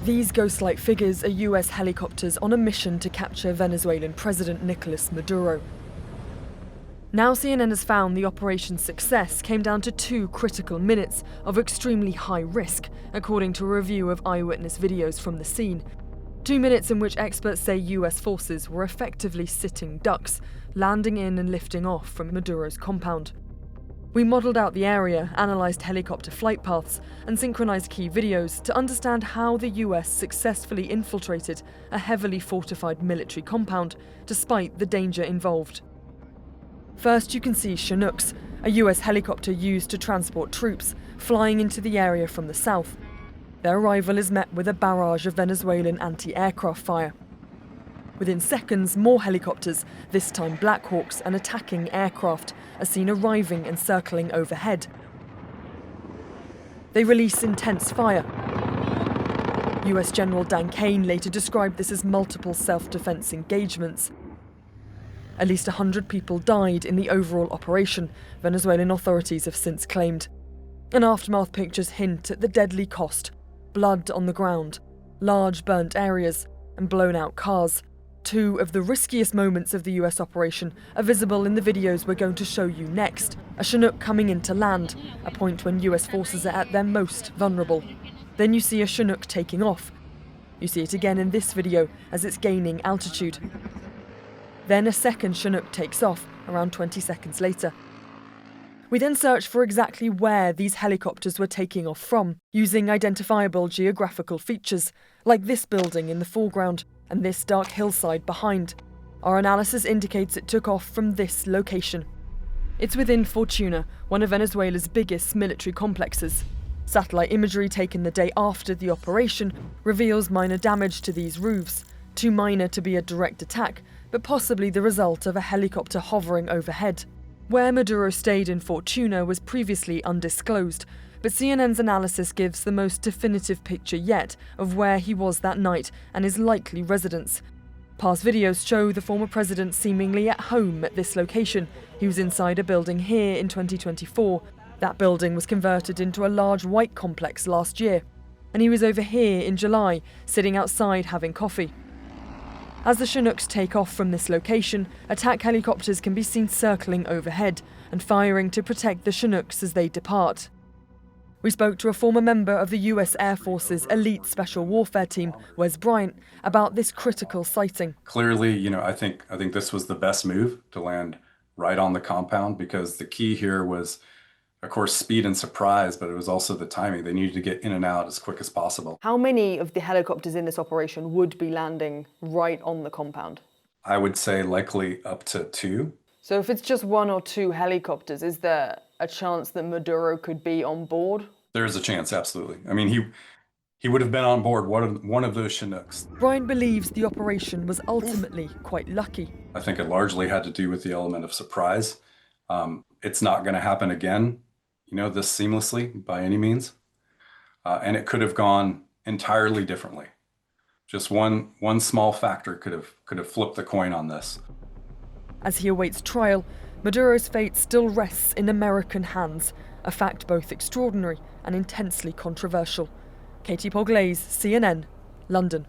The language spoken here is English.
These ghost-like figures are US helicopters on a mission to capture Venezuelan President Nicolas Maduro. Now CNN has found the operation's success came down to 2 critical minutes of extremely high risk, according to a review of eyewitness videos from the scene. 2 minutes in which experts say US forces were effectively sitting ducks, landing in and lifting off from Maduro's compound. We modelled out the area, analysed helicopter flight paths, and synchronised key videos to understand how the US successfully infiltrated a heavily fortified military compound, despite the danger involved. First, you can see Chinooks, a US helicopter used to transport troops, flying into the area from the south. Their arrival is met with a barrage of Venezuelan anti-aircraft fire. Within seconds, more helicopters, this time Black Hawks and attacking aircraft, are seen arriving and circling overhead. They release intense fire. US General Dan Kane later described this as multiple self-defense engagements. At least 100 people died in the overall operation, Venezuelan authorities have since claimed. And aftermath pictures hint at the deadly cost: blood on the ground, large burnt areas, and blown-out cars. 2 of the riskiest moments of the US operation are visible in the videos we're going to show you next. A Chinook coming into land, a point when US forces are at their most vulnerable. Then you see a Chinook taking off. You see it again in this video as it's gaining altitude. Then a second Chinook takes off, around 20 seconds later. We then search for exactly where these helicopters were taking off from, using identifiable geographical features, like this building in the foreground and this dark hillside behind. Our analysis indicates it took off from this location. It's within Fortuna, one of Venezuela's biggest military complexes. Satellite imagery taken the day after the operation reveals minor damage to these roofs, too minor to be a direct attack, but possibly the result of a helicopter hovering overhead. Where Maduro stayed in Fortuna was previously undisclosed, but CNN's analysis gives the most definitive picture yet of where he was that night and his likely residence. Past videos show the former president seemingly at home at this location. He was inside a building here in 2024. That building was converted into a large white complex last year, and he was over here in July, sitting outside having coffee. As the Chinooks take off from this location, attack helicopters can be seen circling overhead and firing to protect the Chinooks as they depart. We spoke to a former member of the US Air Force's elite special warfare team, Wes Bryant, about this critical sighting. Clearly, I think this was the best move to land right on the compound, because the key here was, of course, speed and surprise, but it was also the timing. They needed to get in and out as quick as possible. How many of the helicopters in this operation would be landing right on the compound? I would say likely up to 2. So if it's just 1 or 2 helicopters, is there a chance that Maduro could be on board? There's a chance, absolutely. I mean, he would have been on board one of those Chinooks. Bryant believes the operation was ultimately quite lucky. I think it largely had to do with the element of surprise. It's not going to happen again, this seamlessly by any means. And it could have gone entirely differently. Just one small factor could have flipped the coin on this. As he awaits trial, Maduro's fate still rests in American hands, a fact both extraordinary and intensely controversial. Katie Pugliese, CNN, London.